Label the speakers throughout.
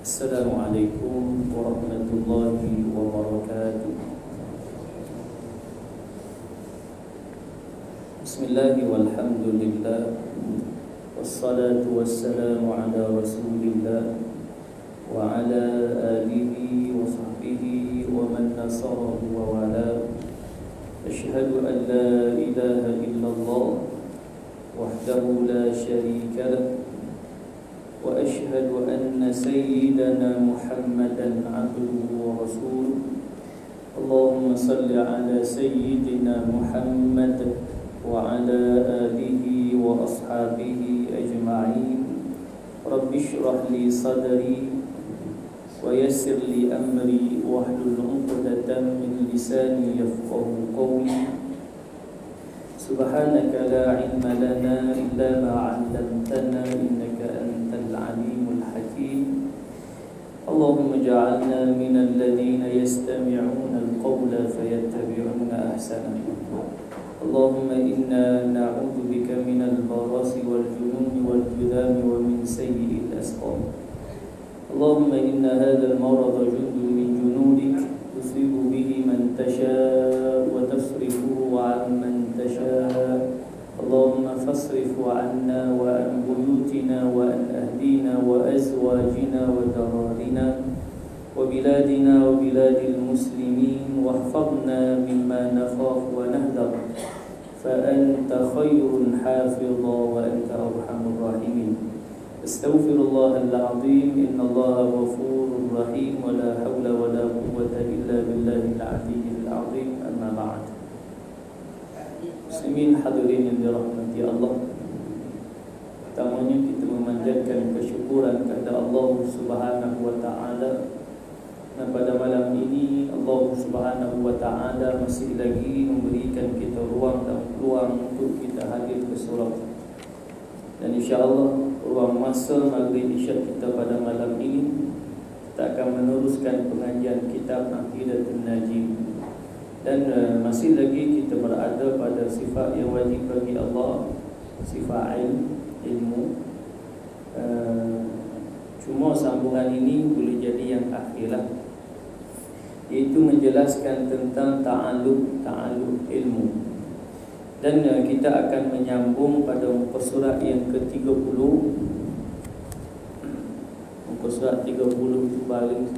Speaker 1: Assalamualaikum warahmatullahi wabarakatuh. Bismillahi walhamdulillah, wassalatu wassalamu ala rasulillah wa ala alihi wa sahbihi wa man nasarahu wa wala. Asyhadu an la ilaha illallah wahdahu la syarika lah, wa asyhadu anna sayyidana Muhammadan abduhu wa rasuluh. Allahumma salli ala sayyidina Muhammad wa ala alihi wa ashabihi ajma'in. Rabbi shrah li sadri wa yassir li amri wahlul 'uqdatam min lisani yafqahu qawli. Subhanaka la ilma lana illa ma 'allamtana innaka antal alimul hakim. Allahumma ja'alna minal ladzina yastami'una al-qawla fayattabi'una ahsanahu. Allahumma inna na'udzu bika minal barasi wal jununi wal judami wa min sayyi'il asqam. Allahumma inna hadzal marada jundun min junudik tusibu bihi man tasha' wa tasrifuhu 'amman tasha'. Allahumma fasrif 'anna wa an buyutina wa an ahlina wa azwajina wa dararina wa biladina wa biladil muslimin wahfadna mimma nakhaf wa nahdar fa anta khairul hafidha wa anta arhamur rahimin. Astaghfirullahal azim, innallaha ghafurur rahim, wa la hawla wa la quwwata illa billahil aliyyil azim. Amma ba'd. Muslimin hadirin yang dirahmati Allah, pertamanya kita memanjatkan kesyukuran kepada Allah Subhanahu wa taala. Dan pada malam ini Allah Subhanahu wa taala masih lagi memberikan kita ruang dan peluang untuk kita hadir ke surau. Dan insya-Allah ruang masa maghrib isya kita pada malam ini kita akan meneruskan pengajian kitab Aqidatul Najim. Dan masih lagi kita berada pada sifat yang wajib bagi Allah, sifat ilmu. Cuma sambungan ini boleh jadi yang akhirlah, iaitu menjelaskan tentang ta'alluq ilmu. Dan kita akan menyambung pada muka surat yang ke-30. Muka surat 30 itu baris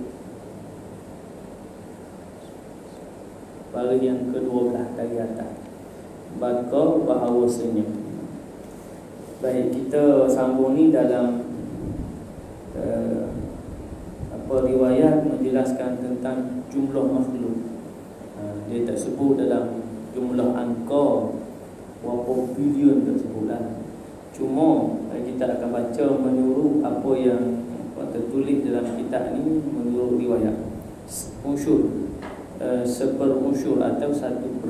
Speaker 1: yang ke-12 dari atas. Bakal bahawasanya. Baik, kita sambung ni dalam riwayat menjelaskan tentang jumlah makhluk. Dia tak sebut dalam jumlah angka berapa bilion tersebutlah. Cuma kita akan baca menurut apa yang tertulis dalam kitab ni menurut riwayat. Unsur seperunsur atau 1/10.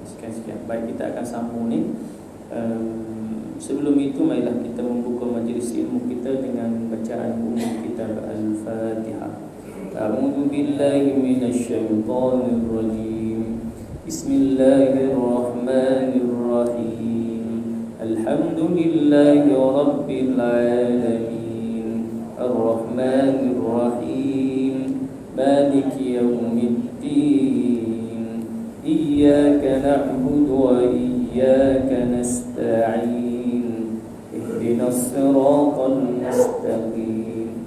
Speaker 1: Sekian-sekian. Baik, kita akan sambung ni. Sebelum itu marilah kita membuka majlis ilmu kita dengan bacaan umum kitab Al-Fatihah. A'udzu billahi minasyaitonir rajim. Bismillahirrahmanirrahim. Alhamdulillahi rabbil alamin. Ar-Rahmanir Rahim. Maliki yaumiddin. Iyyaka na'budu wa iyyaka nasta'in. Ihdinas siratal mustaqim.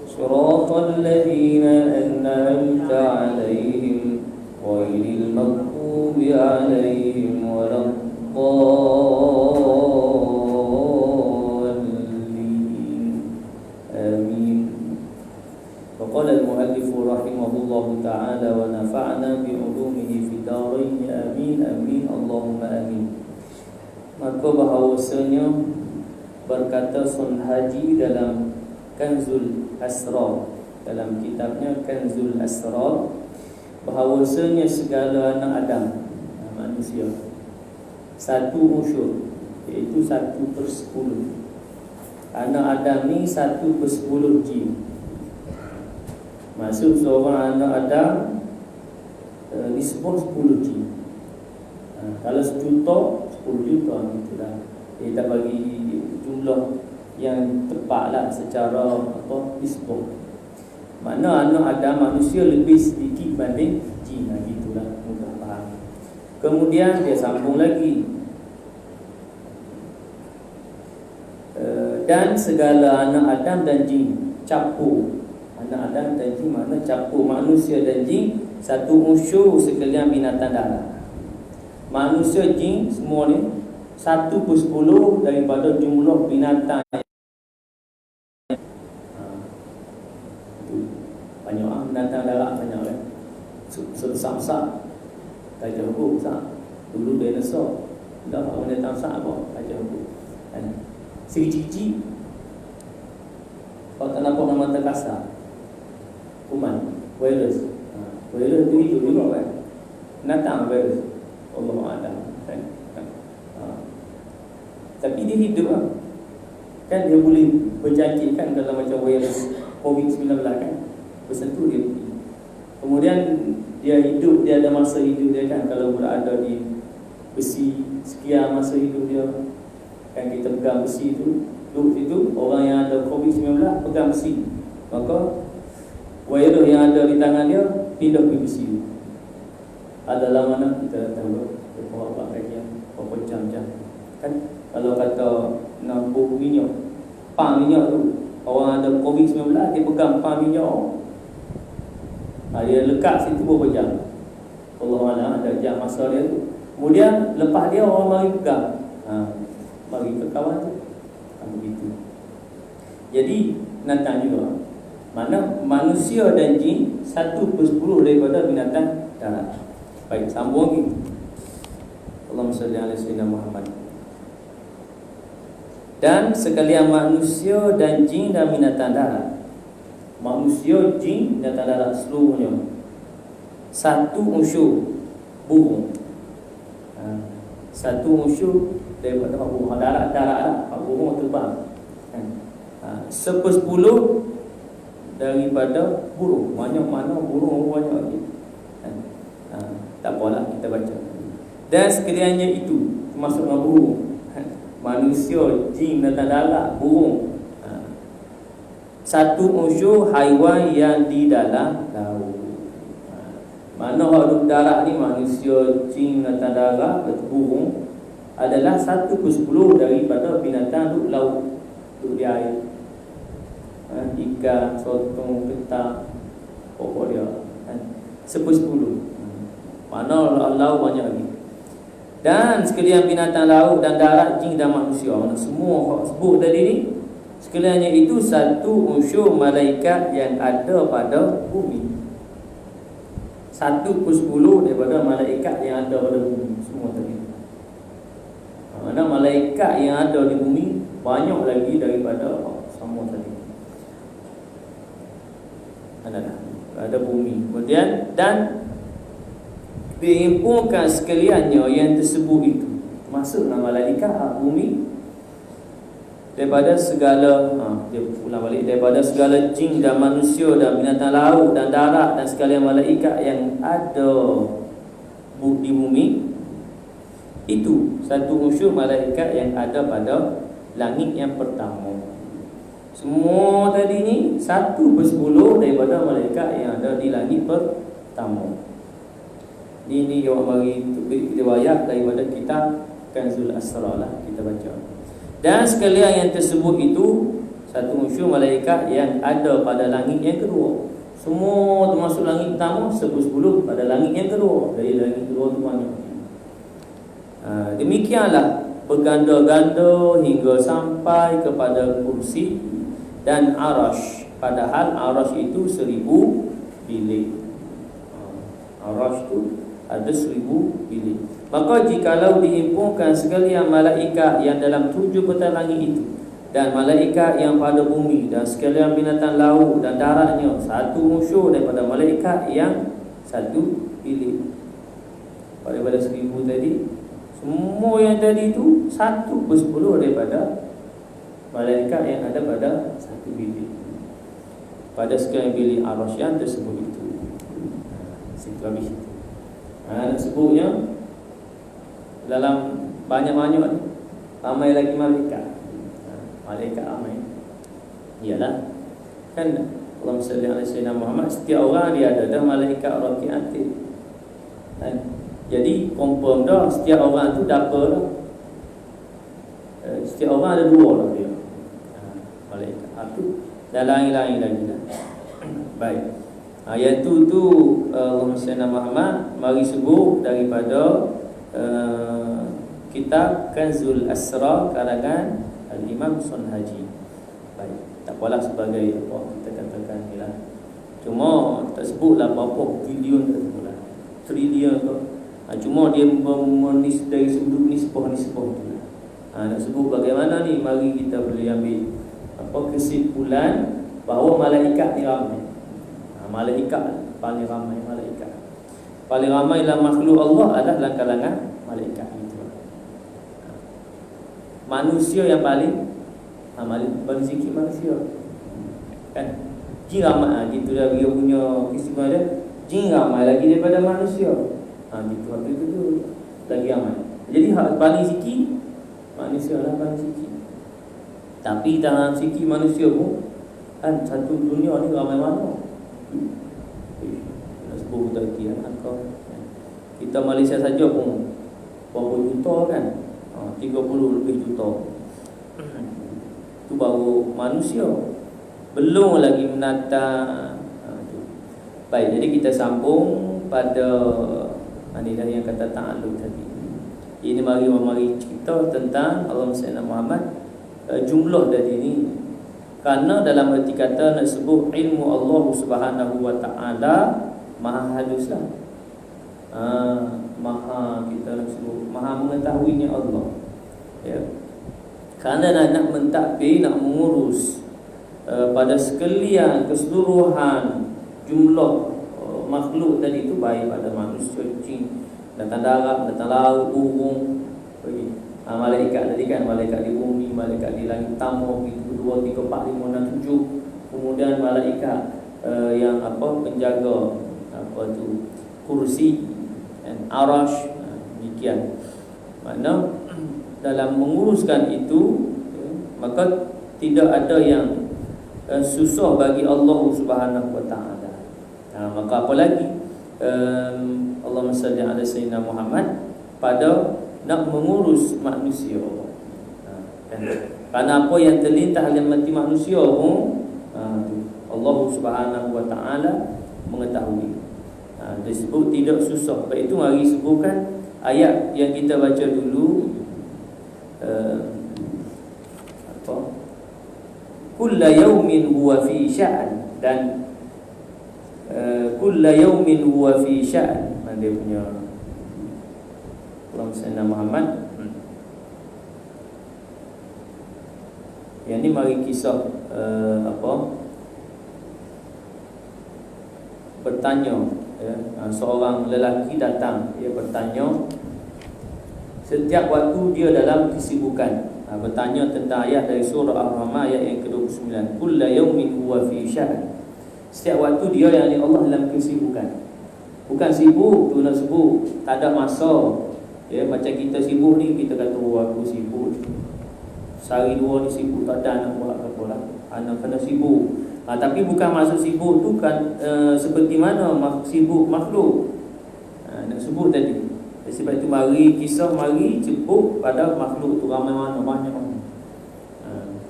Speaker 1: Siratal ladzina an'amta 'alaihim ghairil maghdubi 'alaihim waladdallin. Amin. Qala al-muallif rahimahullahu ta'ala wa nafa'na bi 'ulumihi fid dharain. Amin amin Allahumma amin. Maka bahawasanya berkata Sun Haji dalam Kanzul Asrar, dalam kitabnya Kanzul Asrar, bahawasanya segala anak Adam, manusia, satu unsur, iaitu 1/10. Anak Adam ni 1/10 jin. Maksud seorang anak Adam disebut 10 jin. Kalau 1 juta, 10 juta itulah. Dia tak bagi jumlah yang tepatlah secara nisbah. Mana anak Adam manusia lebih sedikit banding jin. Gitulah, mudah faham. Kemudian dia sambung lagi, dan segala anak Adam dan jin campur. Anak Adam dan jin mana campur manusia dan jin, satu unsur sekalian binatang darat. Manusia, jin semua ni 1/10 daripada jumlah binatang. Banyak binatang darat, banyak kan. Sebesar-besar gajah hukum besar. Dulu dinosaur, dah binatang besar apa gajah hukum kan. Sikit-sikit, kalau tak nampak nama terkasar, kuman, virus. Virus tu hidup juga kan. Binatang virus, Allah Alam kan. Tapi dia hidup lah. Kan dia boleh berjangkitkan dalam macam virus COVID-19 kan. Bersentuh dia. Kemudian dia hidup, dia ada masa hidup dia kan. Kalau berada di besi, sekian masa hidup dia kan, kita pegang besi tu, duduk situ, orang yang ada COVID-19 pegang besi, maka virus yang ada di tangan dia pindah ke besi tu. Adalah mana kita tahu berapa berapa jam-jam kan. Kalau kata nak buh minyak, pang minyak tu, orang ada COVID-19 dia pegang pang minyak, dia lekat situ berapa jam, Allah mana ada jam masa dia tu. Kemudian lepas dia orang mari pegang, bagi ke kawan tu begitu. Jadi binatang juga, mana manusia dan jin 1/10 daripada binatang darat. Baik, sambung lagi. Allahumma salli ala sayyidina Muhammad. Dan sekalian manusia dan jin dan binatang darat. Manusia, jin, binatang darat seluruhnya satu unsur burung. Satu unsur daripada burung darat lah, burung terbang kan. 1/10 daripada burung. Mana burung banyak lagi kan. Tak apalah, kita baca. Dan sekaliannya itu termasuk dengan burung, manusia, jin, binatang darat, burung, satu unsur haiwan yang di dalam laut. Mana hidup darat ni, manusia, jin, binatang darat, burung adalah 1/10 daripada binatang duduk laut, duduk di air. Ikan, sotong, ketak, pokok dia kan. 1/10. Mana laut banyak lagi. Dan sekalian binatang laut dan darat, jin dan manusia, semua sebut tadi ni, sekaliannya itu satu unsur malaikat yang ada pada bumi. 1/10 daripada malaikat yang ada pada bumi semua tadi. Mana malaikat yang ada di bumi banyak lagi daripada semua tadi. Ada bumi. Kemudian dan dihimpunkan sekaliannya yang tersebut itu, masuklah malaikat bumi, daripada segala dia ulang balik, daripada segala jin dan manusia dan binatang laut dan darat dan sekalian malaikat yang ada di bumi. Itu satu unsur malaikat yang ada pada langit yang pertama. Semua tadi ni 1/10 daripada malaikat yang ada di langit pertama. Ini yang bagi riwayat daripada kitab Kanzul Asrar lah, kita baca. Dan sekalian yang tersebut itu satu unsur malaikat yang ada pada langit yang kedua. Semua termasuk langit pertama, 1/10 pada langit yang kedua. Dari langit kedua tu banyak. Demikianlah berganda-ganda hingga sampai kepada kursi dan arash. Padahal arash itu 1000 bilik. Arash tu ada 1000 bilik. Maka jikalau dihimpunkan sekalian malaikat yang dalam 7 petal langit itu, dan malaikat yang pada bumi, dan sekalian binatang laut dan daratnya, satu unsur daripada malaikat yang 1 bilik. Daripada 1000 tadi, semua yang tadi itu 1/10 daripada malaikat yang ada pada 1 bilik. Pada sekalian bilik arash yang tersebut itu. Situ habis itu. Nak sebutnya dalam banyak-banyak ramai lagi malaikat. malaikat ramai. Iyalah. Kan Allahumma salli ala sayyidina Muhammad, setiap orang dia ada malaikat raqib atid. Kan? Jadi confirm dah setiap orang tu dapat lah. Setiap orang ada dua lah dia. Malaikat itu dan lain-lain lagi lah. Baik. Ayat tu Allahumma salli ala Muhammad mari sebut daripada kitab Kanzul Asrar karangan Al-Imam Sunhaji. Baik. Tak apalah sebagai apa kita katakan ni lah. Cuma tak sebutlah berapa bilion tak sebutlah. Trilion tu. Cuma dia menis dari sudut nisbah tu lah. Nak sebut bagaimana ni, mari kita boleh ambil apa kesimpulan bahawa malaikat ni ramai. Malaikat paling ramai, malaikat paling ramai dalam makhluk Allah adalah kalangan malaikat itu. Manusia yang paling sikit manusia. Kan? Jin ramai, gitu dah dia punya kesimpulan dia. Jin ramai lagi daripada manusia. Gitu habis tu lagi ramai. Jadi hak paling sikit manusia lah paling sikit. Tapi dalam sikit manusia pun kan satu dunia ni ramai mana? Nak sebut betul kan? Kita Malaysia saja pun berapa juta kan? 30 lebih juta. Itu baru manusia. Belum lagi menata. Baik, jadi kita sambung pada inilah yang kata ta'alluq tadi. Ini mari cerita tentang Allahumma salli ala Muhammad, jumlah dari ini. Karena dalam arti kata nak sebut ilmu Allah Subhanahu wa taala maha haluslah. Maha kita nak sebut maha mengetahuinya Allah. Ya. Kerana nak mentadbir, nak mengurus pada sekalian keseluruhan jumlah makhluk tadi itu, baik pada manusia, jin, datang darat, datang laut, burung, pergi. Malaikat tadi kan, malaikat di bumi, malaikat di langit tamu, 1, 2, 3, 4, 5, 6, 7. Kemudian malaikat yang penjaga kursi dan arash, demikian. Makna dalam menguruskan itu, maka tidak ada yang susah bagi Allah Subhanahu wa taala. Maka apa lagi Allahumma salli ala sayyidina Muhammad pada nak mengurus manusia. Kerana apa yang terlintas dalam hati manusia pun Allah Subhanahu wa taala mengetahui. Disebut tidak susah. Sebab itu mari sebutkan ayat yang kita baca dulu. Kulla yaumin huwa fi sya'an, dan kulla yaumin huwa fi sya'an. Dia punya Allahumma salli ala Muhammad. Yang ni mari kisah bertanya, seorang lelaki datang, dia bertanya setiap waktu dia dalam kesibukan. Bertanya tentang ayat dari surah Ar-Rahman ayat yang ke-29. Kullu yaumin huwa fi sya'an. Setiap waktu dia yang Allah dalam kesibukan. Bukan sibuk tu nak sebut tak ada masa. Ya, macam kita sibuk ni, kita kata aku sibuk. Sehari dua ni sibuk, tak ada nak buat apa lah. Anak kena sibuk. Tapi bukan maksud sibuk tu kan seperti mana sibuk makhluk. Nak sebut tadi. Sebab itu mari kisah mari jemput pada makhluk tu ramai mana, banyak mana.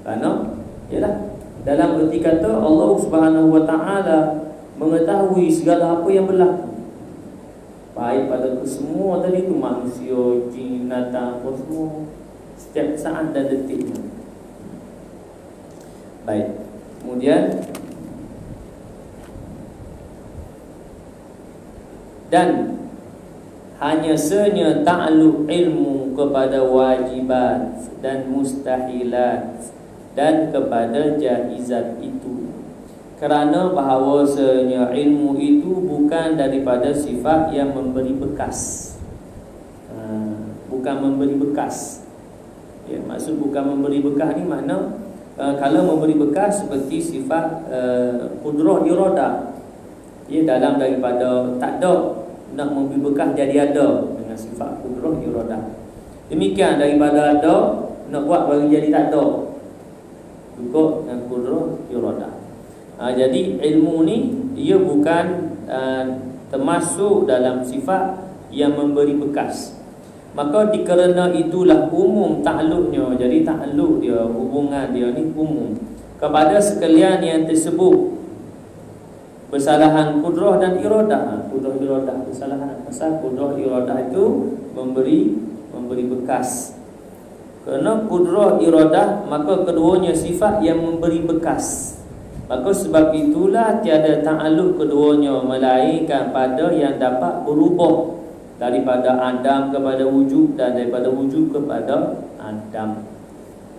Speaker 1: Kerana yalah dalam erti kata Allah Subhanahu wa taala mengetahui segala apa yang berlaku. Baik pada kesemua tadi tu, manusia, jin, binatang, apa semua, setiap saat dan detiknya. Baik. Kemudian dan hanya senya ta'alluq ilmu kepada wajibat dan mustahilat dan kepada jaizat itu, kerana bahawasanya ilmu itu bukan daripada sifat yang memberi bekas. Bukan memberi bekas. Ya, maksud bukan memberi bekas ni makna kalau memberi bekas seperti sifat qudrah iradah. Ya, dalam daripada tak ada nak memberi bekas jadi ada dengan sifat qudrah iradah. Demikian daripada ada nak buat bagi jadi tak ada. juga dengan kudrah iradah. Jadi ilmu ni dia bukan termasuk dalam sifat yang memberi bekas. Maka dikerana itulah umum takluknya. Jadi takluk dia, hubungan dia ni umum kepada sekalian yang tersebut kesalahan kudrah dan iradah. Kudrah iradah kesalahan. Pasal kudrah iradah itu memberi bekas. Kerana kudrah iradah, maka keduanya sifat yang memberi bekas. Maka sebab itulah tiada ta'alluq keduanya melainkan pada yang dapat berubah daripada Adam kepada wujud dan daripada wujud kepada Adam.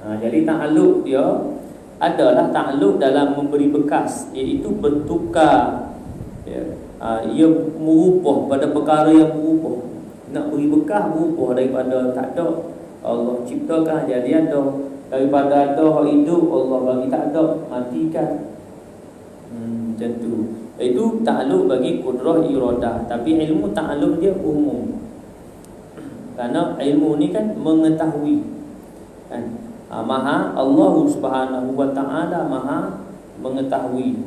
Speaker 1: Jadi ta'alluq dia adalah ta'alluq dalam memberi bekas, iaitu bertukar. Ia merubah pada perkara yang berubah. Nak beri bekas berubah daripada tak ada, Allah ciptakan jadi ada. Daripada ada hidup, Allah bagi tak ada, matikan. Macam tu. Itu ta'alluq bagi kudrah iradah. Tapi ilmu ta'alluq dia umum. Kerana ilmu ni kan mengetahui kan? Maha Allah Subhanahu wa ta'ala maha mengetahui.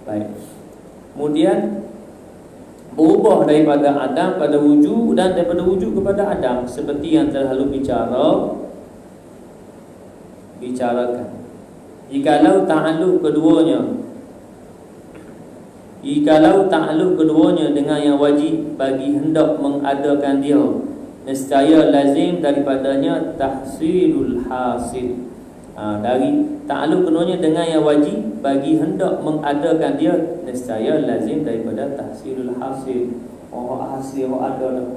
Speaker 1: Baik. Kemudian berubah daripada Adam pada wujud dan daripada wujud kepada Adam, seperti yang telah lalu bicarakan. Jikalau ta'alluq keduanya dengan yang wajib bagi hendak mengadakan dia, nescaya lazim daripadanya tahsilul hasil. Dari ta'alluq keduanya dengan yang wajib bagi hendak mengadakan dia, nescaya lazim daripada tahsilul hasil. Hasil ada lah.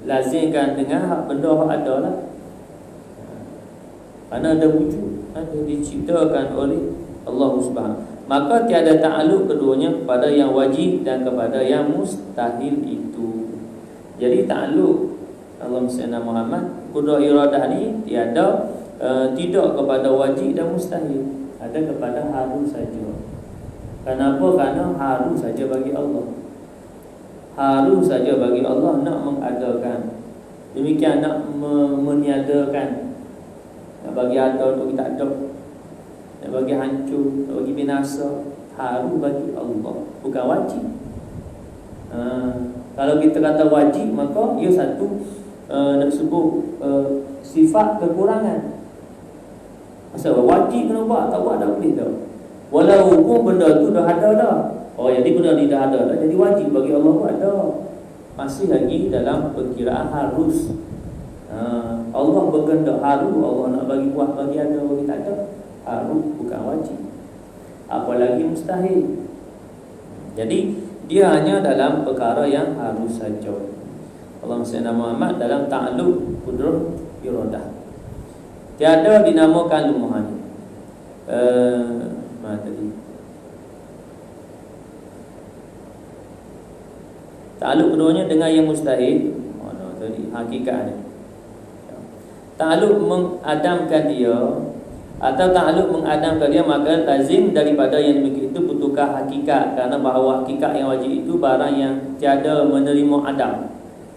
Speaker 1: Lazimkan dengan hak benda hak ada lah. Kerana ada wujud, ada diciptakan oleh Allah Subhanahu. Maka tiada ta'alluq keduanya kepada yang wajib dan kepada yang mustahil itu. Jadi ta'alluq Allahumma salli ala Muhammad, kudrah iradah ni tiada tidak kepada wajib dan mustahil, ada kepada harus saja. Kenapa? Kerana harus saja bagi Allah. Harus saja bagi Allah nak mengadakan. Demikian nak meniadakan. Nak bagi ada untuk kita ada, nak bagi hancur, nak bagi binasa, harus bagi Allah, bukan wajib. Kalau kita kata wajib, maka ia satu nak sebut sifat kekurangan. Pasal wajib kena buat, tak buat tak boleh dah. Walaupun benda tu dah ada dah. Jadi benda ni dah ada dah, jadi wajib bagi Allah buat dah. Masih lagi dalam perkiraan harus. Allah berkehendak harus, Allah nak bagi buat, bagi ada, bagi tak ada, harus, bukan wajib. Apalagi mustahil. Jadi dia hanya dalam perkara yang harus saja. Allahumma salli ala Muhammad dalam ta'alluq kudrah iradah. Tiada dinamakan lumuhan. Mana tadi? Ta'alluq keduanya dengan yang mustahil. Mana tadi? Hakikatnya. Ta'alluq mengadamkan dia atau ta'alluq mengadamkan dia, maka lazim daripada yang demikian itu bertukar hakikat. Kerana bahawa hakikat yang wajib itu barang yang tiada menerima adam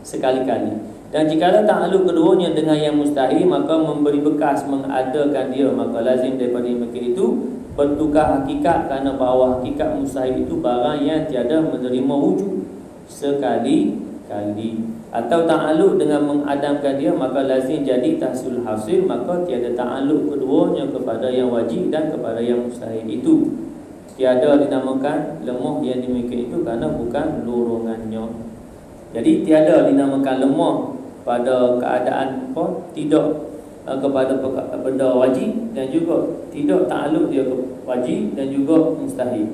Speaker 1: sekali-kali. Dan jika ta'alluq keduanya dengan yang mustahil, maka memberi bekas mengadakan dia, maka lazim daripada yang demikian itu bertukar hakikat. Kerana bahawa hakikat mustahil itu barang yang tiada menerima wujud sekali-kali. Atau ta'alluq dengan mengadamkan dia, maka lazim jadi tahsil hasil, maka tiada ta'alluq keduanya kepada yang wajib dan kepada yang mustahil itu. Tiada dinamakan lemah yang demikian itu kerana bukan dorongannya. Jadi tiada dinamakan lemah pada keadaan tidak kepada benda wajib, dan juga tidak ta'alluq dia ke wajib dan juga mustahil.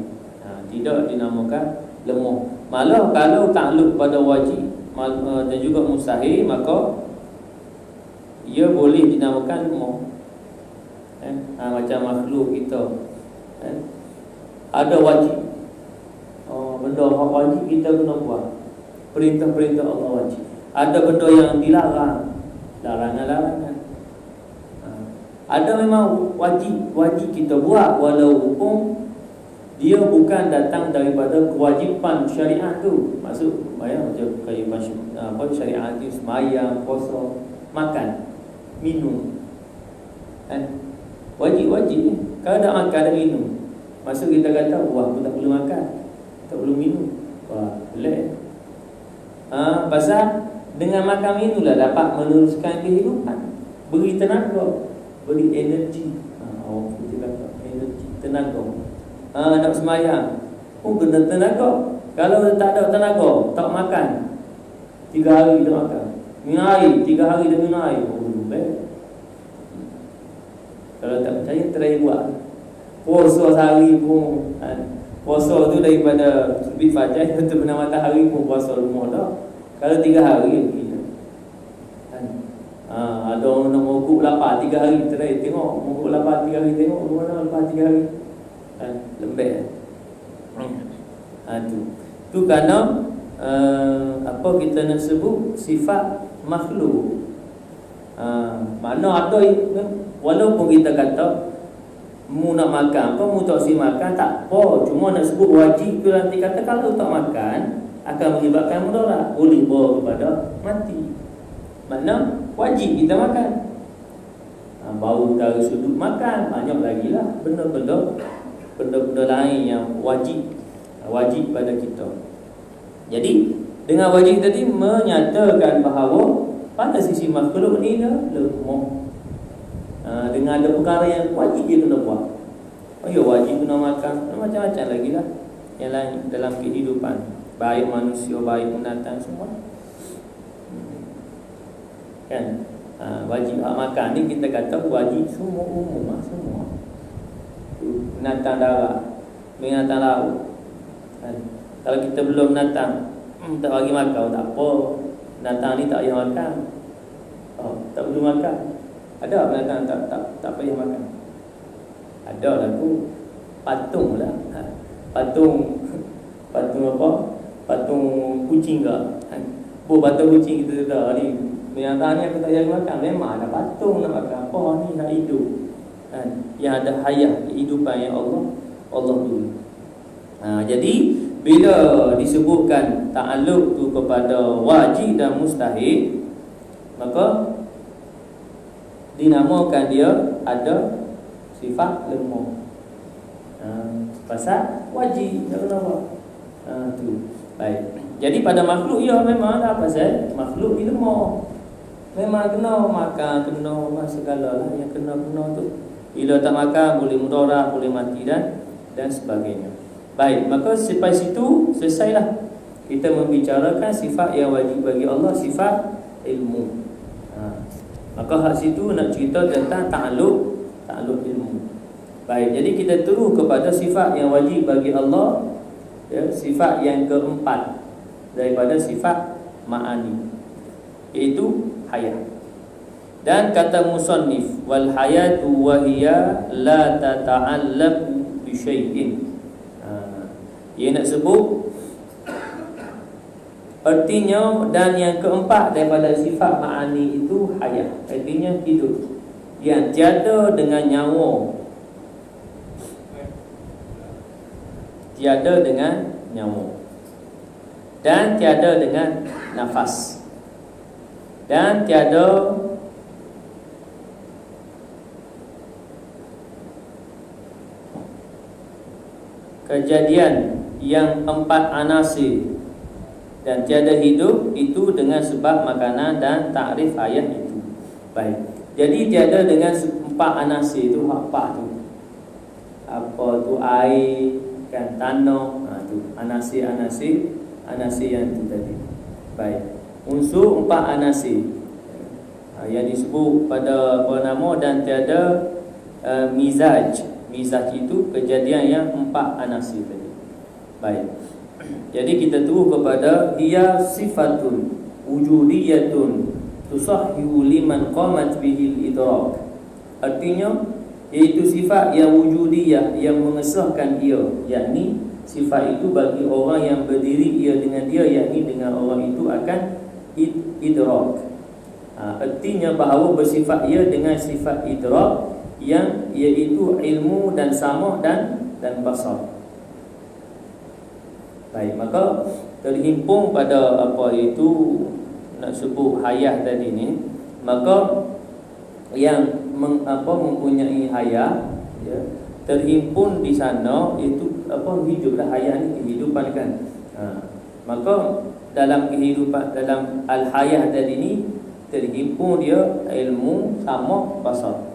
Speaker 1: Tidak dinamakan lemah. Malah kalau ta'alluq pada wajib dan juga mustahil, maka ia boleh dinamakan lemah. Macam makhluk kita ada wajib, benda wajib kita kena buat, perintah-perintah Allah wajib. Ada benda yang dilarang, larangan-larangan. Ada memang wajib kita buat, walaupun dia bukan datang daripada kewajipan syariat tu. Maksud macam kewajipan syariat tu, sembahyang, puasa, makan, minum. Wajib. Kalau tak makan dan minum, maksud kita kata, wah aku tak perlu makan, tak perlu minum. Wah, boleh. Pasal dengan makan minumlah dapat meneruskan kehidupan, beri tenaga, beri energi. Kita kata energi, tenaga. Nak semayang, kena tenaga. Kalau tak ada tenaga, tak makan 3 hari tak makan, minum air 3 hari tak minum air, baik. Kalau tak percaya, try buat. Puasa sehari pun, puasa tu daripada terbit fajar ke terbenam matahari pun puasa rumah dah. Kalau 3 hari, ada orang nak mogok lapar 3 hari, try tengok mogok lapar 3 hari, tengok mana lapar 3 hari, lembek. Tu kerana apa kita nak sebut sifat makhluk. Mana ada, walaupun kita kata mu nak makan apa, mu tak si makan tak apa, cuma nak sebut wajib tu nanti kata kalau tak makan akan menyebabkan mudarat, boleh bawa kepada mati. Makna wajib kita makan. Baru dari sudut makan, banyak lagi lah benda-benda lain yang wajib pada kita. Jadi dengan wajib tadi menyatakan bahawa pada sisi makhluk ni lemah. Dengan ada perkara yang wajib dia kena buat. Wajib kena makan, macam-macam lagi lah yang lain dalam kehidupan, baik manusia, baik binatang semua. Kan? Wajib makan ni kita kata wajib semua umum lah, semua. Binatang darat, binatang laut. Kalau kita belum binatang, tak bagi makan, tak apa. Binatang ni tak payah makan. Tak perlu makan. Ada binatang tak payah makan. Ada lah tu. Patung lah. Patung apa? Patung kucing ke? Patung kucing kita dah ni. Binatang ni aku tak payah makan. Memang ada patung nak makan. Apa ni nak hidup? Yang ada hayat kehidupan yang Allah beri. Jadi bila disebutkan ta'alluq tu kepada wajib dan mustahil, maka dinamakan dia ada sifat lemah. Pasal wajib, tak kenapa. Tu. Baik. Jadi pada makhluk ya memang ada pasal makhluk ni lemah. Memang kena makan, kena segala lah yang kena tu. Bila tak makan boleh mudarat, boleh mati dan sebagainya. Baik, maka sampai situ selesailah kita membicarakan sifat yang wajib bagi Allah, sifat ilmu. Maka hak situ nak cerita tentang ta'alluq ilmu. Baik, jadi kita terus kepada sifat yang wajib bagi Allah, ya, sifat yang keempat daripada sifat ma'ani, iaitu hayat. Dan kata musannif, wal hayatu wa hiya la tata'allaqu bi syai'in. Dia nak sebut artinya, dan yang keempat daripada sifat ma'ani itu hayat, artinya hidup yang tiada dengan nyawa, tiada dengan nyawa, dan tiada dengan nafas, dan tiada kejadian yang 4 anasir, dan tiada hidup itu dengan sebab makanan dan takrif hayat itu. Baik. Jadi tiada dengan 4 anasir itu apa tu? Apa tu? Air, kan, tanah, tu anasir yang tu tadi. Baik. Unsur 4 anasir yang disebut pada apa nama, dan tiada mizaj. Mizaj itu kejadian yang 4 anasir tadi. Baik. Jadi kita terus kepada dia sifatun wujudiyatun tusahhihu liman qamat bihil idrak. Artinya iaitu sifat yang wujudiyah yang mengesahkan dia, yakni sifat itu bagi orang yang berdiri ia dengan dia, yakni dengan orang itu akan idrak. Artinya bahawa bersifat ia dengan sifat idrak yang iaitu ilmu dan sama dan basar. Baik, maka terhimpun pada apa itu nak sebut hayat tadi ni, maka yang mempunyai hayat, ya, terhimpun di sana, itu hiduplah hayat ni, kehidupan kan. Maka dalam kehidupan, dalam al-hayah tadi ni terhimpun dia ilmu sama basar.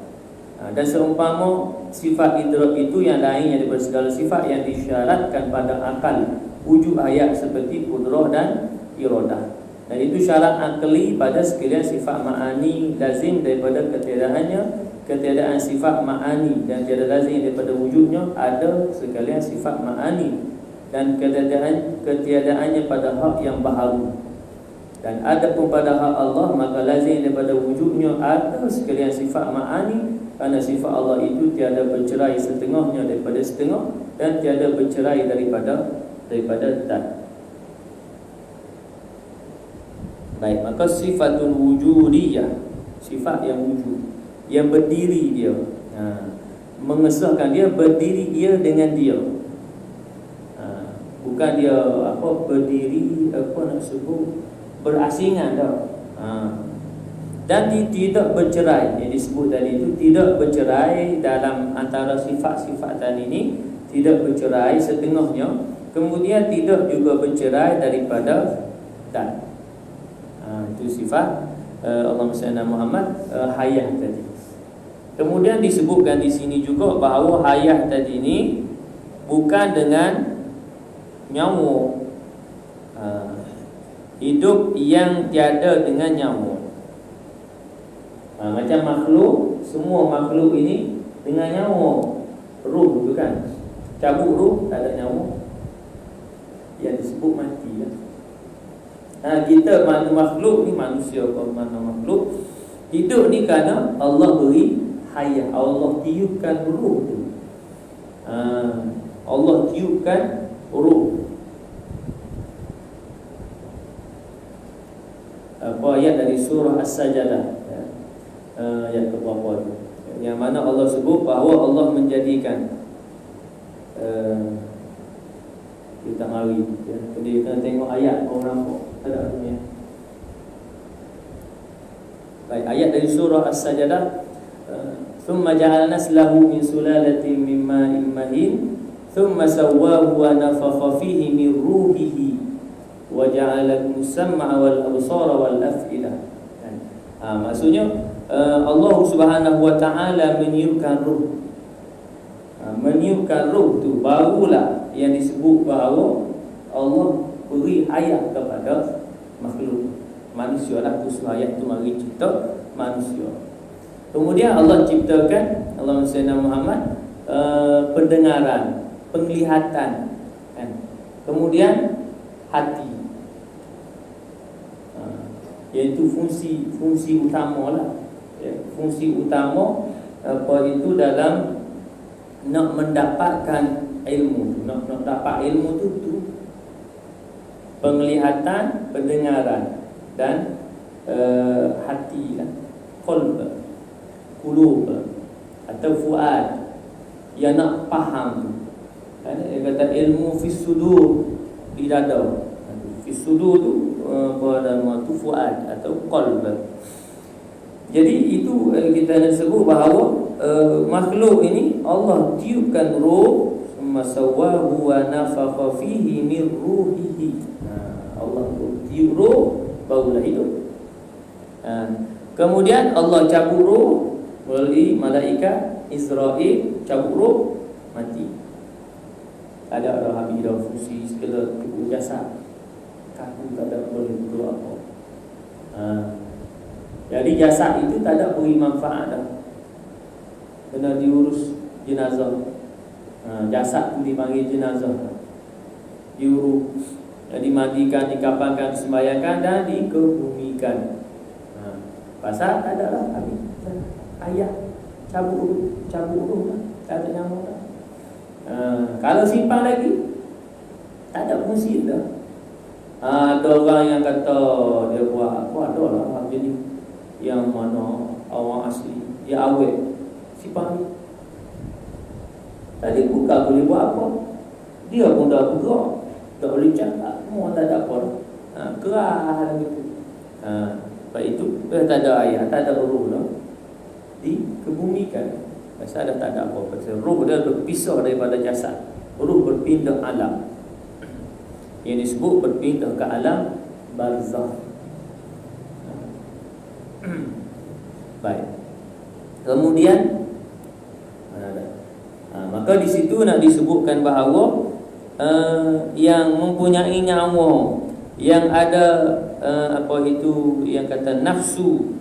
Speaker 1: Dan seumpama sifat idrak itu yang lain daripada segala sifat yang disyaratkan pada akal wujud hayat seperti qudrah dan iradah. Dan itu syarat akli pada sekalian sifat ma'ani lazim daripada ketiadaan sifat ma'ani, dan tiada lazim daripada wujudnya ada sekalian sifat ma'ani, dan ketiadaannya pada hak yang baharu. Dan ada pun pada hak Allah, maka lazim daripada wujudnya ada sekalian sifat ma'ani, kerana sifat Allah itu tiada bercerai setengahnya daripada setengah, dan tiada bercerai daripada zat. Baik, maka sifatul wujudiyah, sifat yang wujud, yang berdiri dia, mengesahkan dia berdiri dia dengan dia, bukan dia berdiri nak sebut berasingan dah. Dan tidak bercerai, yang disebut tadi itu tidak bercerai dalam antara sifat-sifat tadi ini, tidak bercerai setengahnya, kemudian tidak juga bercerai daripada zat. Itu sifat Allahumma salli ala Muhammad, hayah tadi. Kemudian disebutkan di sini juga bahawa hayah tadi ini bukan dengan nyawa, hidup yang tiada dengan nyawa. Macam makhluk, semua makhluk ini dengan nyawa, ruh tu kan. Cabut ruh tak ada nyawa, yang disebut mati lah. Kita mana makhluk ni, manusia apa mana makhluk, hidup ni kerana Allah beri hayat, Allah tiupkan ruh tu. Allah tiupkan ruh. Ayat dari surah As-Sajdah, ayat ke-berapa tu, yang mana Allah sebut bahawa Allah menjadikan, kita mari dia kena tengok ayat orang nampak ada dunia. Baik, ayat dari surah As-Sajdah, thumma ja'alna naslahu min sulalatin min ma'in mahin thumma sawwahu wa nafakha fihi min ruhihi wa ja'ala as-sam'a wal absara wal af'idah. Maksudnya Allah Subhanahu wa taala meniupkan ruh. Meniupkan ruh tu barulah yang disebut bahawa Allah beri hayat kepada makhluk manusia lah. Khusus hayat tu mari cipta manusia. Kemudian Allah ciptakan, Allahumma salli ala Muhammad, pendengaran, penglihatan kan? Kemudian hati, iaitu fungsi utama lah, ya, fungsi utama itu dalam nak mendapatkan ilmu, nak dapat ilmu tu penglihatan, pendengaran dan hati lah, qalb, qulub atau fuad, yang nak faham tu kan. Dia kata ilmu fis sudur, di dada. Fis sudur tu pada tu fuad atau qalb. Jadi itu kita nak sebut bahawa makhluk ini Allah tiupkan ruh, sawwahu wa nafakha fihi min ruhihi. Allah tiup ruh barulah hidup. Kemudian Allah cabut ruh melalui malaikat Israel, cabut ruh, mati. Tak ada dah habis dah fungsi segala tubuh jasad, kaku tak ada boleh keluar apa. Jadi jasad itu tak ada beri manfaat dah, kena diurus jenazah. Jasad tu dipanggil jenazah, diurus, dimandikan, dikapankan, disembahyangkan dan dikebumikan. Pasal tak ada lah habis ayat cabut lah, tak ada nyawa dah. Kalau simpan lagi tak ada fungsi dah. Ada orang yang kata dia buat apa, ada lah macam ni, yang mana orang asli dia awet simpan. Tadi buka boleh buat apa, dia pun dah bergerak, tak boleh cakap, semua tak ada apa. Kerah gitu. Sebab itu tak ada ayat, tak ada ruh lah. dikebumikan. Pasal dah tak ada apa-apa. Ruh dia berpisah daripada jasad. Ruh berpindah alam. Yang disebut berpindah ke alam barzakh. Baik. Kemudian maka di situ nak disebutkan bahawa yang mempunyai nyawa, yang ada apa itu yang kata nafsu,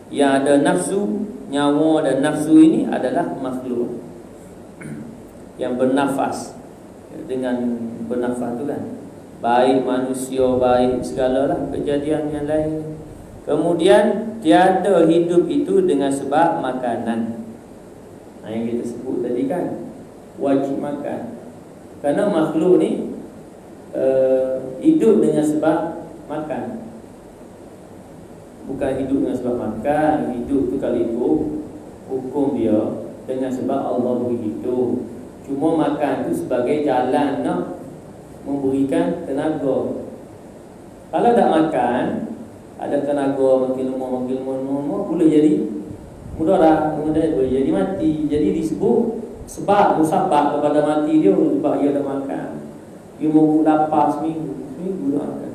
Speaker 1: yang ada nafsu, nyawa dan nafsu ini adalah makhluk yang bernafas. Dengan bernafas tu kan, baik manusia, baik segalalah kejadian yang lain. Kemudian tiada hidup itu dengan sebab makanan. Yang kita sebut tadi kan, wajib makan. Kerana makhluk ni hidup dengan sebab makan. Bukan hidup dengan sebab makan. Hidup tu kali itu hukum dia dengan sebab Allah beri hidup. Cuma makan tu sebagai jalan nak memberikan tenaga. Kalau tak makan, ada tenaga makin lemah boleh jadi mudarat, kemudian boleh jadi mati. Jadi disebut sebab musabab kepada mati dia sebab dia tak makan. Dia mau lapar seminggu tak makan.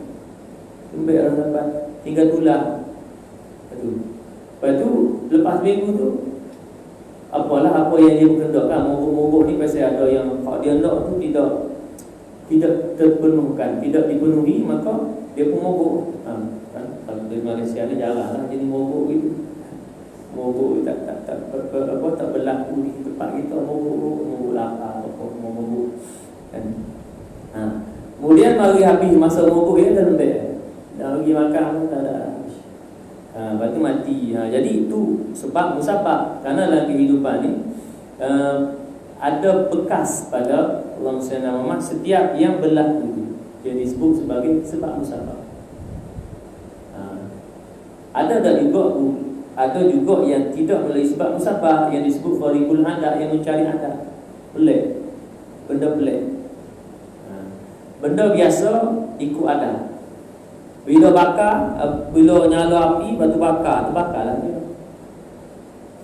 Speaker 1: Lembek dah sampai tinggal tulang. Lepas tu lepas minggu tu apalah apa yang dia berkehendakkan. Mogok-mogok ni pasal ada yang kalau dia nak tu tidak terpenuhkan, tidak dipenuhi, maka dia pun mogok. Kalau di Malaysia ni jarang lah jadi mogok gitu. Mogok tak berlaku di tempat kita. Mogok lapar mogok kan. Kemudian mari habis masa mogok dia dah lembek. Dah pergi makan pun tak ada. Lepas tu mati. Jadi itu sebab musabab. Kerana dalam kehidupan ni ada bekas pada Allah SWT. Setiap yang berlaku dia disebut sebagai sebab musabab. Ada juga yang tidak melalui sebab musabab, yang disebut khariqul adat, yang mencari adat. Pelik. Benda pelik. Benda biasa ikut adat. Bila bakar, bila nyala api, batu bakar, terbakarlah dia.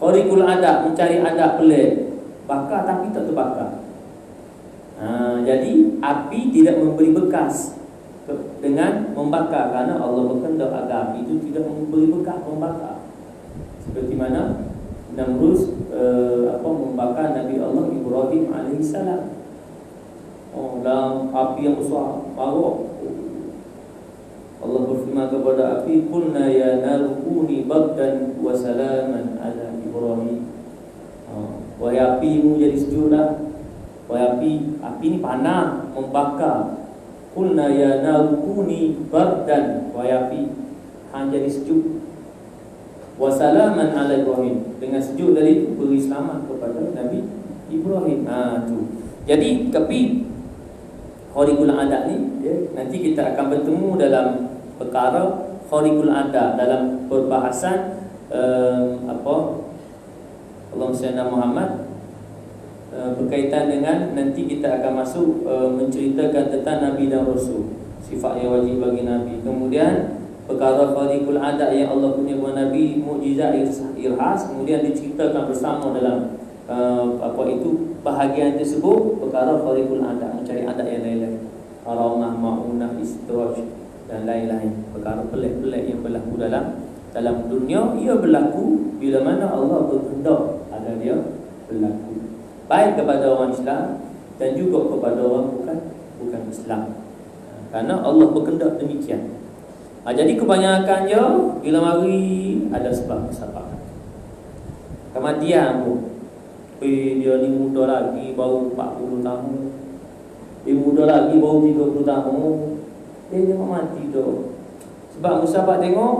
Speaker 1: Khariqul adat, mencari adat pelik. Bakar tapi tak terbakar. Jadi api tidak memberi bekas dengan membakar, kerana Allah berkehendak agar api itu tidak memberi bekas membakar. Seperti mana Namrus membakar Nabi Allah Ibrahim alaihissalam. Dalam api yang besar, marah. Allah berfirman kepada api, "Qulna ya naru kuni bardan wa salaman ala Ibrahim." Wahai apimu jadi sejuklah. Wahai api ni panas, membakar. Qulna ya naru kuni bardan, wahai api jadi sejuk. Wa salaman ala Ibrahim, dengan sejuk dari itu beri selamat kepada Nabi Ibrahim. Tu. Jadi tapi khariqul adat ni nanti kita akan bertemu dalam perkara khariqul adat dalam perbahasan Allah SWT Muhammad berkaitan dengan nanti kita akan masuk menceritakan tentang Nabi dan Rasul, sifat yang wajib bagi Nabi. Kemudian perkara khariqul adat yang Allah punya kepada Nabi, mukjizat irhas, kemudian diceritakan bersama dalam bahagian tersebut perkara khariqul adat, mencari adat yang lain-lain, haramah, ma'unah, istidraj dan lain-lain. Perkara pelik-pelik yang berlaku dalam dunia, ia berlaku bila mana Allah berkehendak agar dia berlaku, baik kepada orang Islam dan juga kepada orang bukan Islam, kerana Allah berkehendak demikian. Jadi kebanyakannya bila mari ada sebab. Kematian pun, dia ni muda lagi baru 40 tahun, dia muda lagi baru 30 tahun, dia jangan mati tu. Sebab musabab tengok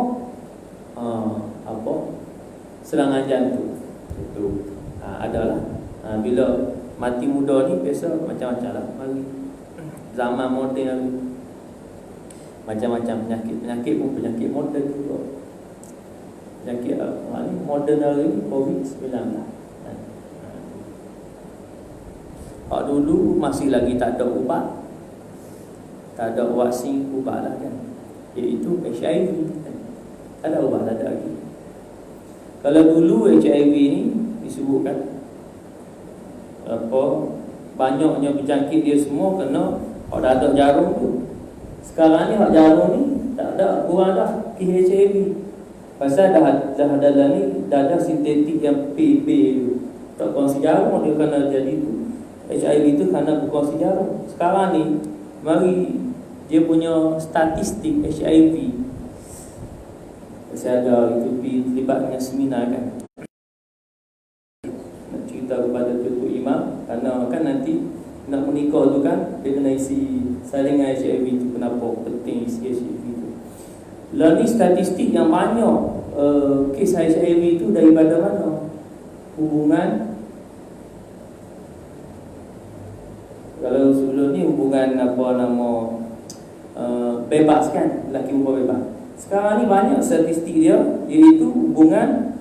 Speaker 1: serangan jantung itu adalah bila mati muda ni biasa macam-macam lah. Mari zaman moden macam-macam penyakit pun penyakit moden juga. Penyakit ni moden hari ni COVID-19. Dulu masih lagi tak ada ubat, tak ada vaksin ubat lah kan, iaitu HIV kan. Tak ada ubat, tak ada lagi. Kalau dulu HIV ni disebutkan banyaknya berjangkit dia semua kena hak dah ada jarum tu. Sekarang ni hak jarum ni tak ada, kurang dah HIV. Pasal dah ada ni, dah ada sintetik yang PB tu. Tak kongsi jarum dia kena jadi tu. HIV tu kerana berkongsi jarum. Sekarang ni mari dia punya statistik HIV. Saya ada itu terlibat dengan seminar kan, nak cerita kepada Tuan Imam, kerana kan nanti nak menikah tu kan dia kena isi saringan HIV tu. Kenapa penting isi HIV tu? Lah ni statistik yang banyak kes HIV tu daripada mana? Hubungan, kalau sebelum ni hubungan bebas kan, lelaki perempuan bebas. Sekarang ni banyak statistik dia, iaitu hubungan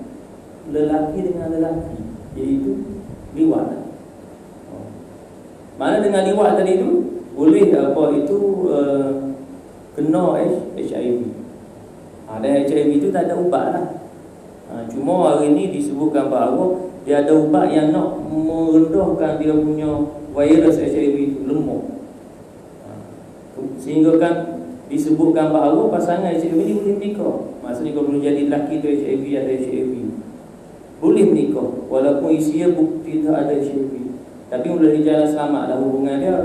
Speaker 1: lelaki dengan lelaki, iaitu liwat. Mana dengan liwat tadi tu boleh kena HIV. Dan HIV tu tak ada ubat lah. Cuma hari ni disebutkan bahawa dia ada ubat yang nak merendahkan dia punya virus HIV tu lemah. Sehingga kan disebutkan bahawa pasangan HIV ni boleh menikah. Maksudnya kalau boleh jadi lelaki tu HIV, ada HIV, boleh menikah walaupun isteri bukti tak ada HIV. Tapi boleh jalan selamatlah hubungan dia.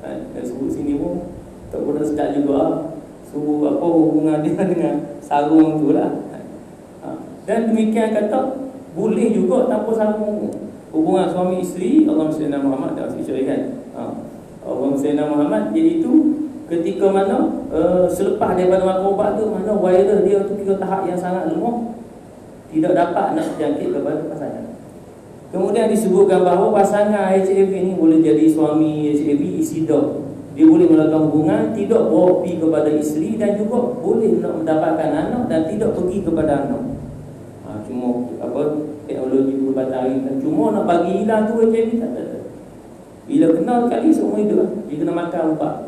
Speaker 1: Dan sebut sini pun tak boleh sedap juga. Suruh hubungan dia dengan sarung tu lah. Dan demikian kata boleh juga tanpa sarung. Hubungan suami isteri, Allahumma salli ala Muhammad, tak isteri kan. Allahumma salli ala Muhammad, iaitu ketika mana selepas daripada makan ubat tu, mana virus dia tu kira tahap yang sangat lemah, tidak dapat nak jangkit kepada pasangan. Kemudian disebutkan bahawa pasangan HIV ni boleh jadi suami HIV, isteri dah. Dia boleh melakukan hubungan, tidak bawa pergi kepada isteri, dan juga boleh nak mendapatkan anak dan tidak pergi kepada anak. Cuma teknologi perubatan hari ni, cuma nak bagi hilang tu HIV tak ada. Bila kenal sekali seumur hidup, dia kena makan ubat.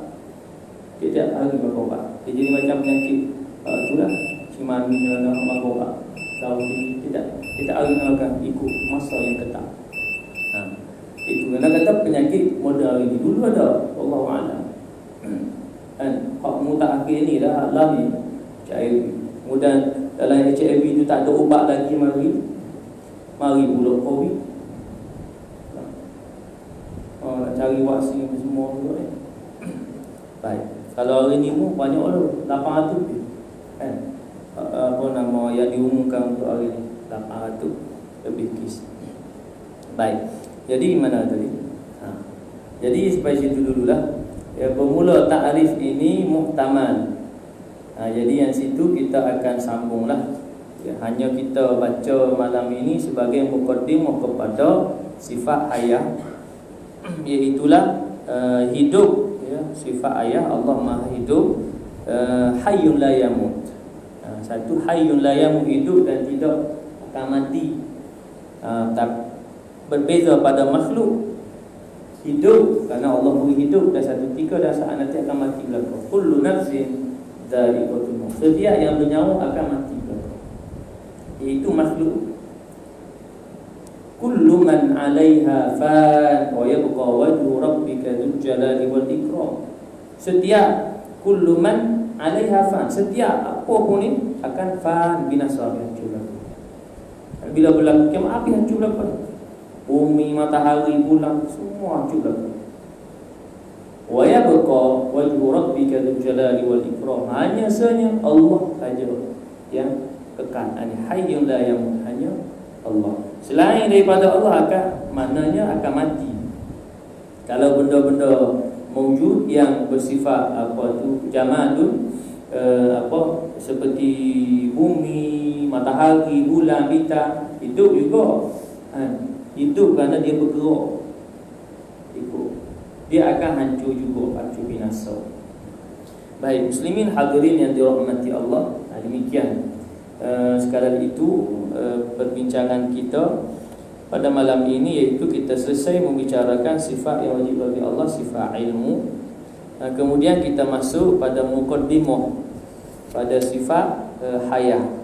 Speaker 1: Tiap hari makan ubat. Dia jadi macam penyakit itulah, cimami nak makan ubat. Tahu tidak hari nak makan, ikut masa yang ketat. Itu kena kata penyakit model ini dulu ada, wallahu a'lam. Kan hak mutakhir ni dah lah ni HIV. Kemudian dalam HIV tu tak ada ubat lagi, mari pula COVID. Nak cari vaksin semua tu kan. Baik. Kalau hari ni pun banyak tu 800 kan. Yang diumumkan untuk hari ni 800 lebih kes. Baik. Jadi mana tadi? Jadi sampai situ dululah. Bermula ta'rif ini muhtamal. Jadi yang situ kita akan sambunglah. Hanya kita baca malam ini sebagai muqaddimah kepada sifat hayah, iaitulah hidup, sifat hayah. Allah Maha hidup, hayyun la yamut. Satu, hayyun la yamut, hidup dan tidak akan mati. Berbeza pada makhluk, hidup kerana Allah beri hidup, dan satu ketika dan saat nanti akan mati belaka. Kullu nafsin dha'iqatul maut. Setiap yang bernyawa akan mati belaka. Iaitu makhluk. Kullu man 'alaiha fan wa yabqa wajhu rabbika dzul jalali wal ikram. Setiap kullu man 'alaiha fan, setiap apa pun ni akan fan, binasa, hancur belaka. Bila berlaku kiamat, api hancur belaka. Bumi, matahari, bulan, semua hancur belaka. Wa yabqa wajhu rabbika dzul jalali wal ikram. Hanya saja Allah saja yang kekal. Hayyun la yamut, hanya Allah. Selain daripada Allah maknanya akan mati. Kalau benda-benda mawjud yang bersifat jamadun, seperti bumi, matahari, bulan, bintang, hidup juga. Hidup kerana dia bergerak. Dia akan hancur juga, hancur binasa. Baik, muslimin hadirin yang dirahmati Allah. Demikian sekadar itu perbincangan kita pada malam ini, iaitu kita selesai membicarakan sifat yang wajib bagi Allah, sifat ilmu. Kemudian kita masuk pada muqaddimah pada sifat hayah.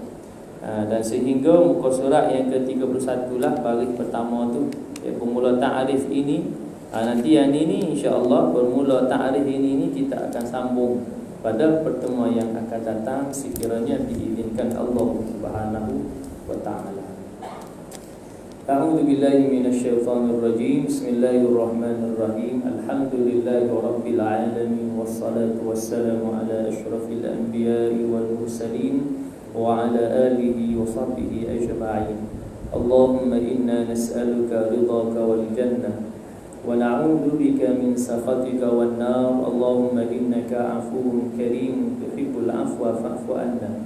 Speaker 1: Dan sehingga muka surat yang ke-31 lah, baris pertama tu, bermula ta'arif ini. Nanti yang ini insya-Allah bermula ta'arif ini kita akan sambung pada pertemuan yang akan datang sekiranya diizinkan Allah Subhanahu wa taala. A'udzu billahi minasyaitonir rajim. Bismillahirrahmanirrahim. Alhamdulillahi rabbil alamin wassalatu wassalamu ala asyrafil anbiya'i wal mursalin wa ala alihi wa sahbihi ajma'in. Allahumma inna nas'aluka ridhaka wal jannah wa na'udzu bika min sakhatika wan nar. Allahumma innaka 'afuwun karim tuhibbul 'afwa fa'fu 'anna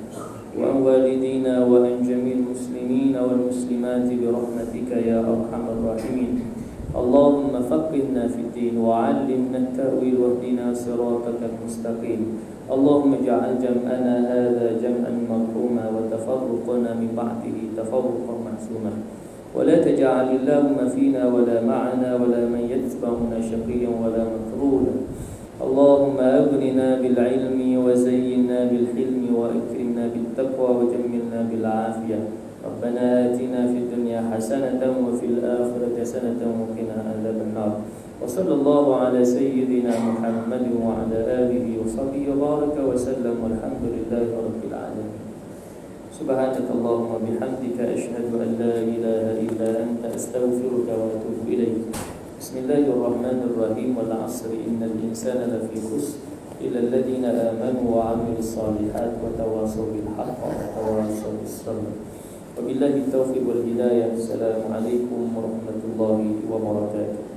Speaker 1: wa an walidina wa an jamil muslimina wal muslimati bi rahmatika ya arhamar rahimin. Allahumma faqihna fid din wa 'allimna at-ta'wil wahdina siratal mustaqim. Allahumma ja'al jam'ana hadha jam'an marhuma wa tafarruqana min ba'dihi tafarruqan ma'suma wa la taj'al Allahumma fina wa la ma'ana wa la man yatba'una shaqiyyan wa la matrula. Allahumma aghnina bil ilmi wa zayyinna bil hilmi wa akrimna bit taqwa wa jammilna bil afiyah. Rabbana atina fid dunya hasanatan wa fil akhirati hasanatan wa qina adzaban nar. وصلى الله على سيدنا محمد وعلى آله وصحبه وبارك وسلم والحمد لله رب العالمين. سبحانك اللهم وبحمدك أشهد أن لا إله إلا أنت أستغفرك وأتوب إليك. بسم الله الرحمن الرحيم. والعصر إن الإنسان لفي خسر إلا الذين آمنوا وعملوا الصالحات وتواصوا بالحق وتواصوا بالصبر. وبالله التوفيق والهداية. السلام عليكم ورحمة الله وبركاته.